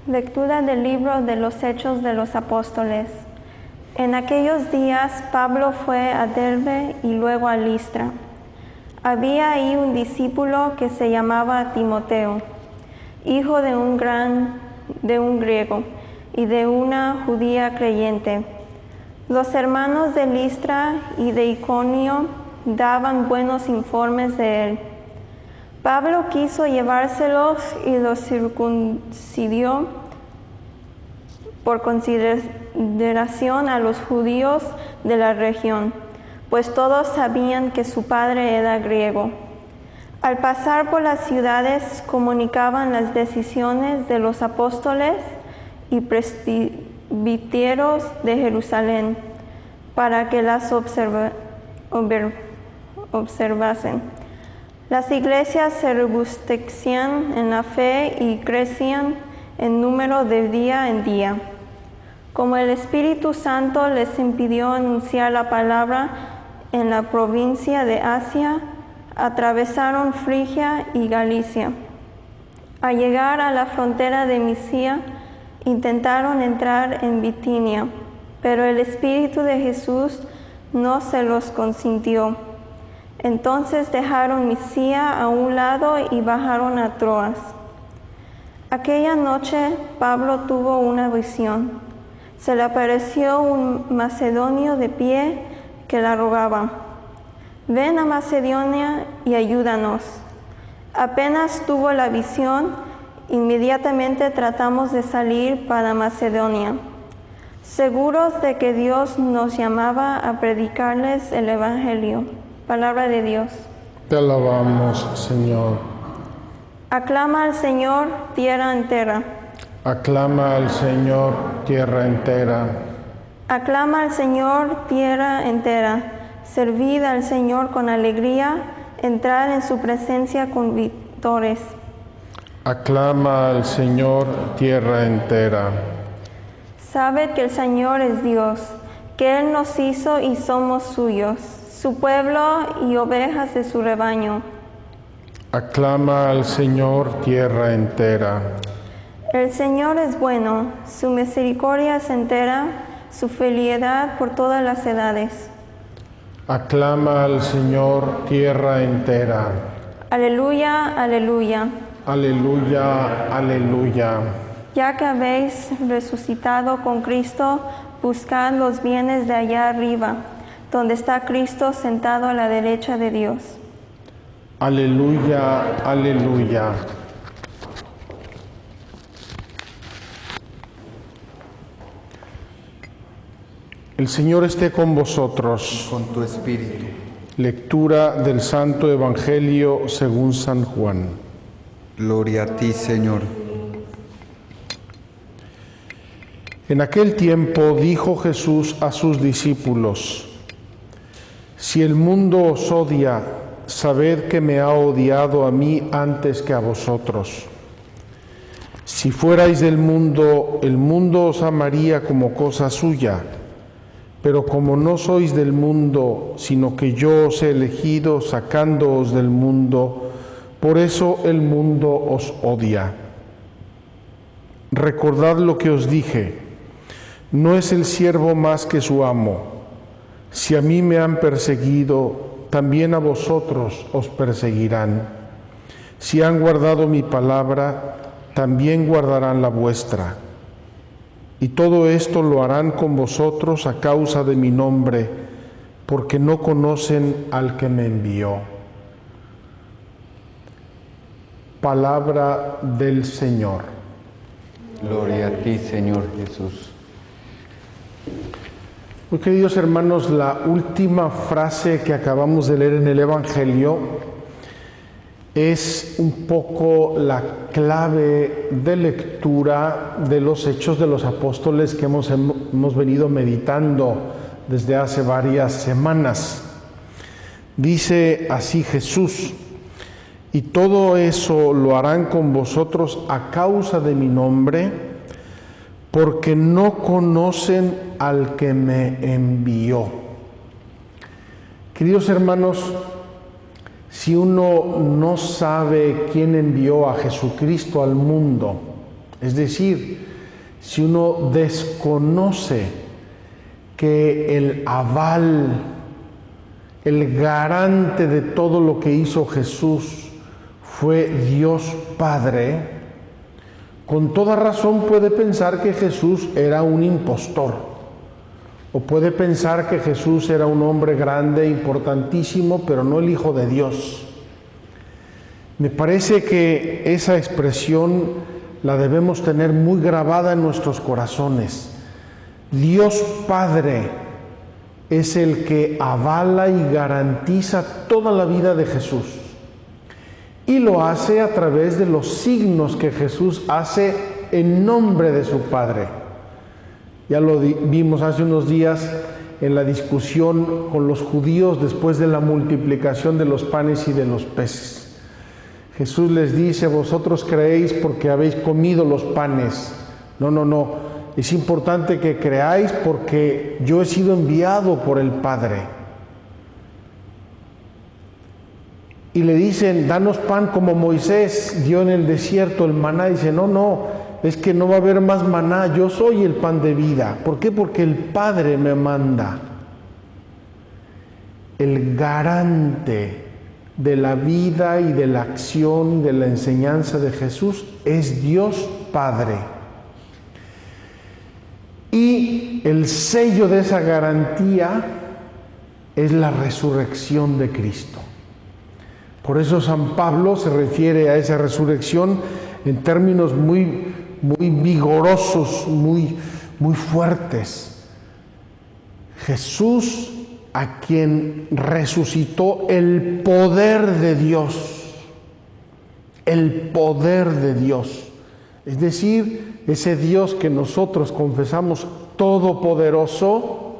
Lectura del libro de los Hechos de los Apóstoles. En aquellos días Pablo fue a Derbe y luego a Listra. Había ahí un discípulo que se llamaba Timoteo, hijo de un griego y de una judía creyente. Los hermanos de Listra y de Iconio daban buenos informes de él. Pablo quiso llevárselos y los circuncidió por consideración a los judíos de la región, pues todos sabían que su padre era griego. Al pasar por las ciudades comunicaban las decisiones de los apóstoles y presbíteros de Jerusalén para que las observasen. Las iglesias se robustecían en la fe y crecían en número de día en día. Como el Espíritu Santo les impidió anunciar la palabra en la provincia de Asia, atravesaron Frigia y Galicia. Al llegar a la frontera de Misia, intentaron entrar en Bitinia, pero el Espíritu de Jesús no se los consintió. Entonces dejaron Misia a un lado y bajaron a Troas. Aquella noche Pablo tuvo una visión. Se le apareció un macedonio de pie que la rogaba: «Ven a Macedonia y ayúdanos». Apenas tuvo la visión, inmediatamente tratamos de salir para Macedonia, seguros de que Dios nos llamaba a predicarles el Evangelio. Palabra de Dios. Te alabamos, Señor. Aclama al Señor, tierra entera. Aclama al Señor, tierra entera. Aclama al Señor, tierra entera. Servid al Señor con alegría, entrar en su presencia con victores. Aclama al Señor, tierra entera. Sabed que el Señor es Dios, que Él nos hizo y somos suyos, su pueblo y ovejas de su rebaño. Aclama al Señor, tierra entera. El Señor es bueno, su misericordia es entera, su fidelidad por todas las edades. Aclama al Señor, tierra entera. Aleluya, aleluya. Aleluya, aleluya. Ya que habéis resucitado con Cristo, buscad los bienes de allá arriba, donde está Cristo sentado a la derecha de Dios. Aleluya, aleluya. El Señor esté con vosotros. Con tu espíritu. Lectura del Santo Evangelio según San Juan. Gloria a ti, Señor. En aquel tiempo dijo Jesús a sus discípulos: Si el mundo os odia, sabed que me ha odiado a mí antes que a vosotros. Si fuerais del mundo, el mundo os amaría como cosa suya. Pero como no sois del mundo, sino que yo os he elegido sacándoos del mundo, por eso el mundo os odia. Recordad lo que os dije: no es el siervo más que su amo. Si a mí me han perseguido, también a vosotros os perseguirán. Si han guardado mi palabra, también guardarán la vuestra. Y todo esto lo harán con vosotros a causa de mi nombre, porque no conocen al que me envió. Palabra del Señor. Gloria a ti, Señor Jesús. Muy queridos hermanos, la última frase que acabamos de leer en el Evangelio es un poco la clave de lectura de los Hechos de los Apóstoles que hemos venido meditando desde hace varias semanas. Dice así Jesús: y todo eso lo harán con vosotros a causa de mi nombre, porque no conocen al que me envió. Queridos hermanos, si uno no sabe quién envió a Jesucristo al mundo, Es decir, si uno desconoce que el aval, el garante de todo lo que hizo Jesús fue Dios Padre, con toda razón puede pensar que Jesús era un impostor, o puede pensar que Jesús era un hombre grande, importantísimo, pero no el Hijo de Dios. Me parece que esa expresión la debemos tener muy grabada en nuestros corazones. Dios Padre es el que avala y garantiza toda la vida de Jesús. Y lo hace a través de los signos que Jesús hace en nombre de su Padre. Ya lo vimos hace unos días en la discusión con los judíos después de la multiplicación de los panes y de los peces. Jesús les dice: vosotros creéis porque habéis comido los panes. No. Es importante que creáis porque yo he sido enviado por el Padre. Y le dicen: danos pan como Moisés dio en el desierto el maná. Dice: no, es que no va a haber más maná, yo soy el pan de vida. ¿Por qué? Porque el Padre me manda. El garante de la vida y de la acción y de la enseñanza de Jesús es Dios Padre. Y el sello de esa garantía es la resurrección de Cristo. Por eso San Pablo se refiere a esa resurrección en términos muy vigorosos, muy fuertes. Jesús, a quien resucitó el poder de Dios, el poder de Dios, es decir, ese Dios que nosotros confesamos todopoderoso,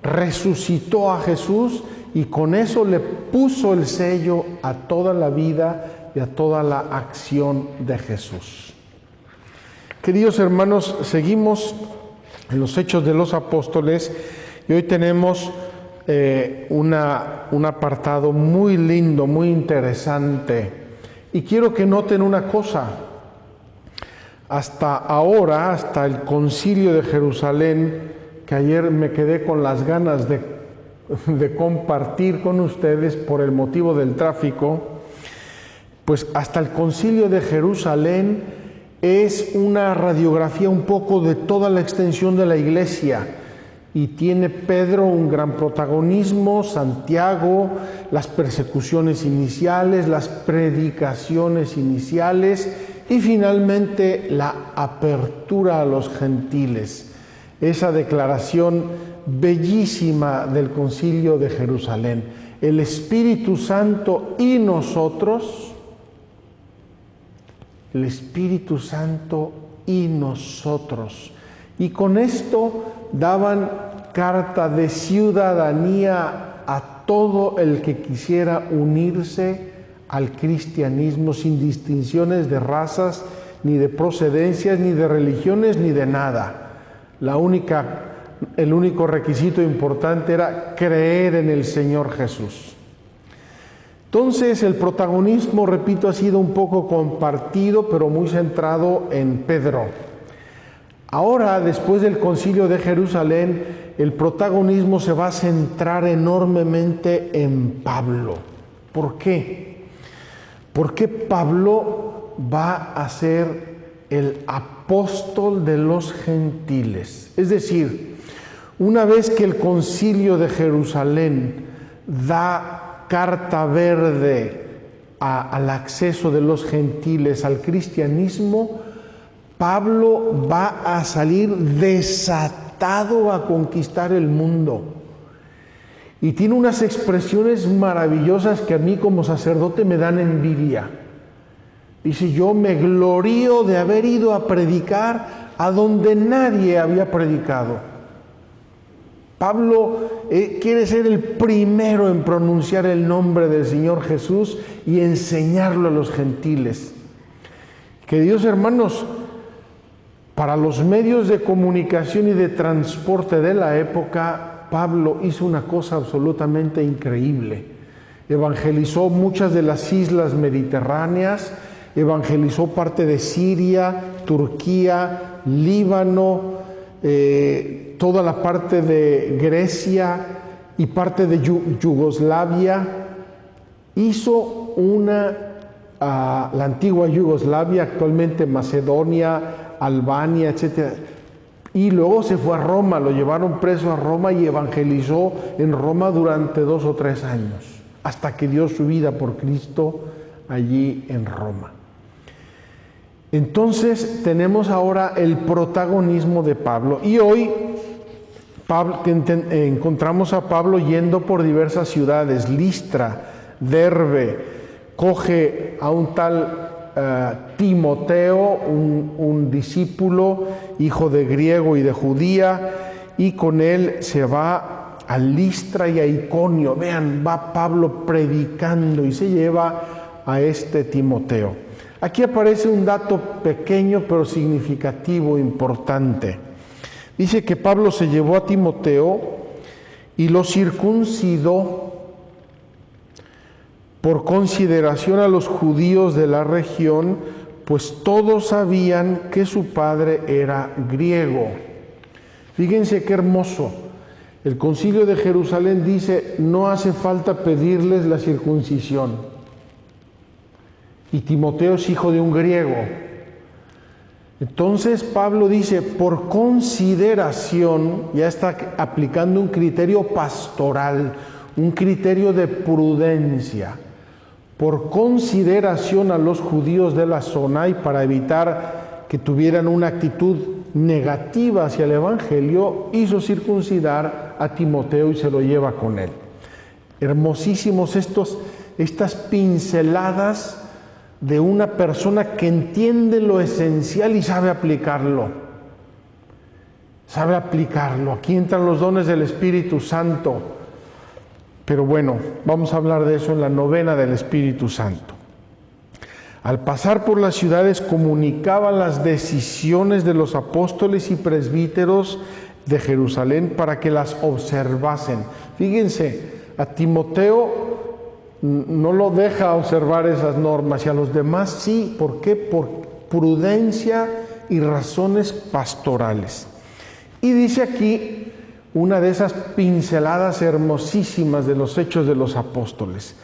resucitó a Jesús y con eso le puso el sello a toda la vida y a toda la acción de Jesús. Queridos hermanos, seguimos en los Hechos de los Apóstoles y hoy tenemos un apartado muy lindo, muy interesante. Y quiero que noten una cosa. Hasta ahora, hasta el Concilio de Jerusalén, que ayer me quedé con las ganas de compartir con ustedes por el motivo del tráfico, pues hasta el Concilio de Jerusalén es una radiografía un poco de toda la extensión de la Iglesia. Y tiene Pedro un gran protagonismo, Santiago, las persecuciones iniciales, las predicaciones iniciales y finalmente la apertura a los gentiles. Esa declaración bellísima del Concilio de Jerusalén. El Espíritu Santo y nosotros, el Espíritu Santo y nosotros. Y con esto daban carta de ciudadanía a todo el que quisiera unirse al cristianismo sin distinciones de razas, ni de procedencias, ni de religiones, ni de nada. El único requisito importante era creer en el Señor Jesús. Entonces el protagonismo, repito, ha sido un poco compartido, pero muy centrado en Pedro. Ahora, después del Concilio de Jerusalén, el protagonismo se va a centrar enormemente en Pablo. ¿Por qué? Porque Pablo va a ser el apóstol de los gentiles. Es decir, una vez que el Concilio de Jerusalén da carta verde al acceso de los gentiles al cristianismo, Pablo va a salir desatado a conquistar el mundo. Y tiene unas expresiones maravillosas que a mí como sacerdote me dan envidia. Dice: yo me glorío de haber ido a predicar a donde nadie había predicado. Pablo quiere ser el primero en pronunciar el nombre del Señor Jesús y enseñarlo a los gentiles. Queridos hermanos, para los medios de comunicación y de transporte de la época, Pablo hizo una cosa absolutamente increíble. Evangelizó muchas de las islas mediterráneas, evangelizó parte de Siria, Turquía, Líbano, toda la parte de Grecia y parte de Yugoslavia. Hizo la antigua Yugoslavia, actualmente Macedonia, Albania, etc. Y luego se fue a Roma, lo llevaron preso a Roma y evangelizó en Roma durante 2 o 3 años, hasta que dio su vida por Cristo allí en Roma. Entonces tenemos ahora el protagonismo de Pablo. Y hoy encontramos a Pablo yendo por diversas ciudades, Listra, Derbe, coge a un tal Timoteo, un discípulo, hijo de griego y de judía, y con él se va a Listra y a Iconio. Vean, va Pablo predicando y se lleva a este Timoteo. Aquí aparece un dato pequeño pero significativo, importante. Dice que Pablo se llevó a Timoteo y lo circuncidó por consideración a los judíos de la región, pues todos sabían que su padre era griego. Fíjense qué hermoso. El Concilio de Jerusalén dice, no hace falta pedirles la circuncisión. Y Timoteo es hijo de un griego. Entonces Pablo dice, por consideración, ya está aplicando un criterio pastoral, un criterio de prudencia, por consideración a los judíos de la zona y para evitar que tuvieran una actitud negativa hacia el Evangelio, hizo circuncidar a Timoteo y se lo lleva con él. Hermosísimos estas pinceladas de una persona que entiende lo esencial y sabe aplicarlo. Sabe aplicarlo. Aquí entran los dones del Espíritu Santo. Pero bueno, vamos a hablar de eso en la novena del Espíritu Santo. Al pasar por las ciudades comunicaba las decisiones de los apóstoles y presbíteros de Jerusalén para que las observasen. Fíjense, a Timoteo no lo deja observar esas normas y a los demás sí. ¿Por qué? Por prudencia y razones pastorales. Y dice aquí una de esas pinceladas hermosísimas de los Hechos de los Apóstoles.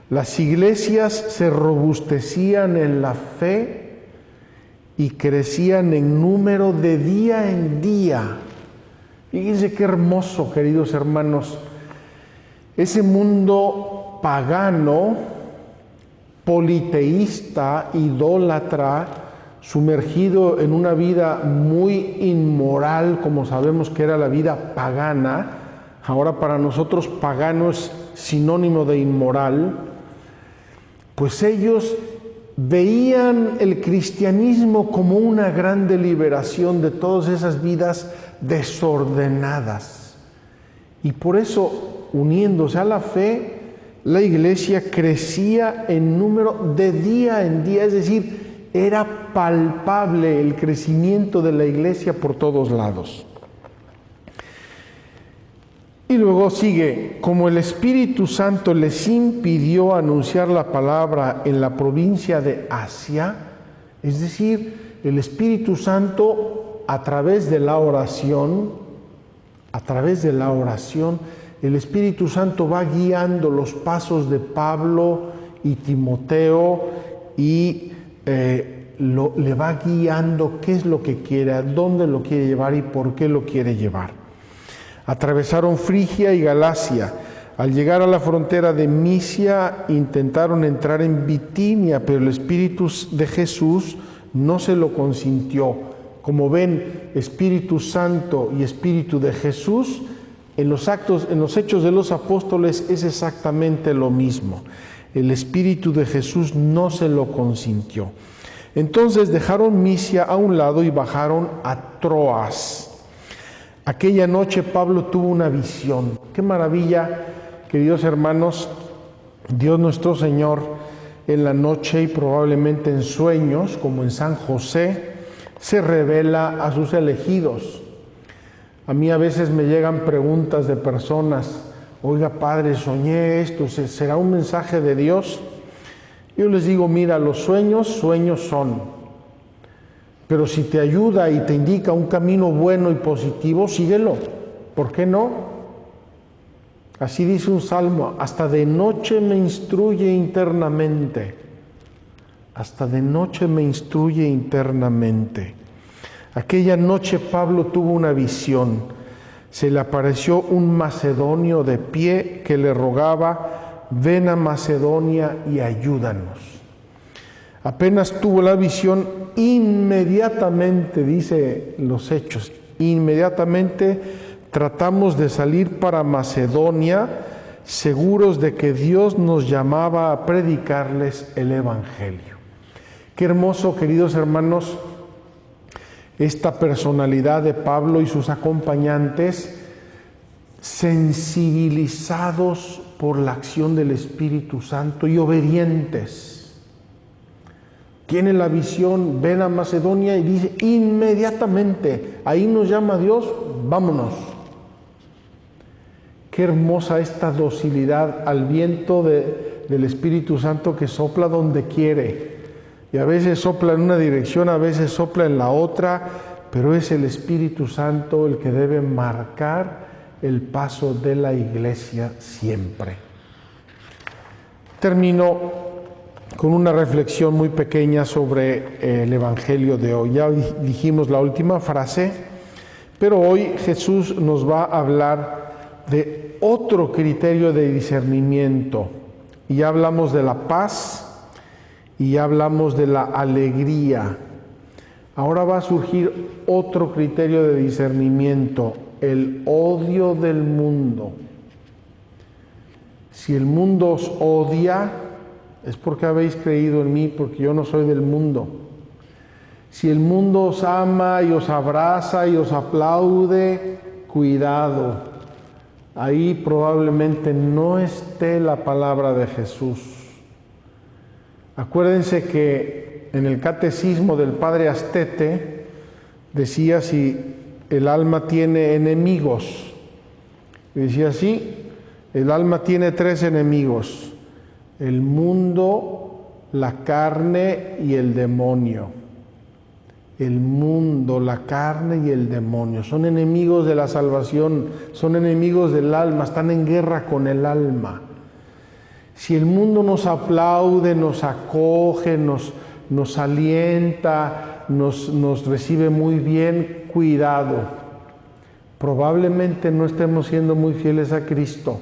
Las iglesias se robustecían en la fe y crecían en número de día en día. Fíjense qué hermoso, queridos hermanos. Ese mundo pagano, politeísta, idólatra, sumergido en una vida muy inmoral, como sabemos que era la vida pagana. Ahora para nosotros pagano es sinónimo de inmoral. Pues ellos veían el cristianismo como una grande liberación de todas esas vidas desordenadas. Y por eso, uniéndose a la fe, la iglesia crecía en número de día en día, es decir, era palpable el crecimiento de la iglesia por todos lados. Y luego sigue, como el Espíritu Santo les impidió anunciar la palabra en la provincia de Asia, es decir, el Espíritu Santo a través de la oración, el Espíritu Santo va guiando los pasos de Pablo y Timoteo y le va guiando qué es lo que quiere, a dónde lo quiere llevar y por qué lo quiere llevar. Atravesaron Frigia y Galacia. Al llegar a la frontera de Misia, intentaron entrar en Bitinia, pero el Espíritu de Jesús no se lo consintió. Como ven, Espíritu Santo y Espíritu de Jesús, en los Hechos de los Apóstoles es exactamente lo mismo. El Espíritu de Jesús no se lo consintió. Entonces dejaron Misia a un lado y bajaron a Troas. Aquella noche Pablo tuvo una visión. ¡Qué maravilla, queridos hermanos! Dios nuestro Señor en la noche y probablemente en sueños, como en San José, se revela a sus elegidos. A mí a veces me llegan preguntas de personas: oiga, padre, soñé esto, ¿será un mensaje de Dios? Yo les digo, mira, los sueños, sueños son. Pero si te ayuda y te indica un camino bueno y positivo, síguelo. ¿Por qué no? Así dice un salmo, hasta de noche me instruye internamente. Hasta de noche me instruye internamente. Aquella noche Pablo tuvo una visión. Se le apareció un macedonio de pie que le rogaba, ven a Macedonia y ayúdanos. Apenas tuvo la visión, inmediatamente, dice los Hechos, inmediatamente tratamos de salir para Macedonia, seguros de que Dios nos llamaba a predicarles el Evangelio. Qué hermoso, queridos hermanos, esta personalidad de Pablo y sus acompañantes, sensibilizados por la acción del Espíritu Santo y obedientes. Tienen la visión, ven a Macedonia y dice inmediatamente, ahí nos llama Dios, vámonos. Qué hermosa esta docilidad al viento del Espíritu Santo que sopla donde quiere. Y a veces sopla en una dirección, a veces sopla en la otra, pero es el Espíritu Santo el que debe marcar el paso de la iglesia siempre. Termino con una reflexión muy pequeña sobre el Evangelio de hoy. Ya dijimos la última frase, pero hoy Jesús nos va a hablar de otro criterio de discernimiento. Y ya hablamos de la paz, y ya hablamos de la alegría. Ahora va a surgir otro criterio de discernimiento, el odio del mundo. Si el mundo os odia, es porque habéis creído en mí, porque yo no soy del mundo. Si el mundo os ama y os abraza y os aplaude, cuidado. Ahí probablemente no esté la palabra de Jesús. Acuérdense que en el catecismo del padre Astete decía si el alma tiene enemigos. Decía así, el alma tiene 3 enemigos: el mundo, la carne y el demonio. El mundo, la carne y el demonio son enemigos de la salvación, son enemigos del alma, están en guerra con el alma. Si el mundo nos aplaude, nos acoge, nos alienta, nos recibe muy bien, cuidado. Probablemente no estemos siendo muy fieles a Cristo,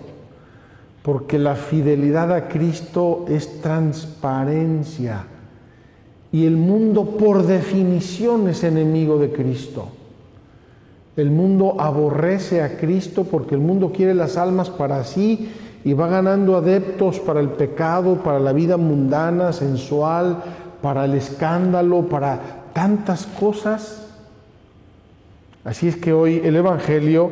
porque la fidelidad a Cristo es transparencia. Y el mundo por definición es enemigo de Cristo. El mundo aborrece a Cristo porque el mundo quiere las almas para sí y va ganando adeptos para el pecado, para la vida mundana, sensual, para el escándalo, para tantas cosas. Así es que hoy el Evangelio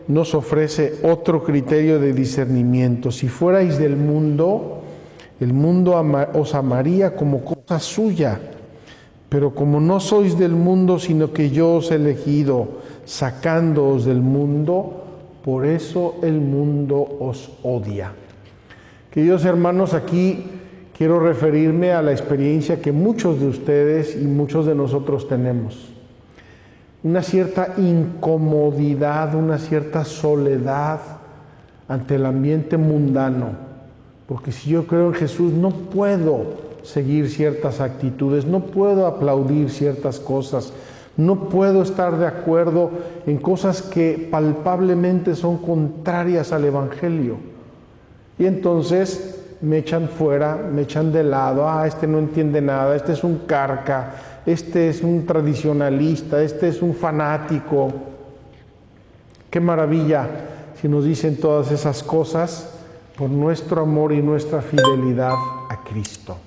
nos ofrece otro criterio de discernimiento. Si fuerais del mundo, el mundo os amaría como cosa suya, pero como no sois del mundo, sino que yo os he elegido, sacándoos del mundo, por eso el mundo os odia. Queridos hermanos, aquí quiero referirme a la experiencia que muchos de ustedes y muchos de nosotros tenemos. Una cierta incomodidad, una cierta soledad ante el ambiente mundano. Porque si yo creo en Jesús, no puedo seguir ciertas actitudes, no puedo aplaudir ciertas cosas, no puedo estar de acuerdo en cosas que palpablemente son contrarias al Evangelio. Y entonces me echan fuera, me echan de lado, este no entiende nada, este es un carca, este es un tradicionalista, este es un fanático. Qué maravilla si nos dicen todas esas cosas por nuestro amor y nuestra fidelidad a Cristo.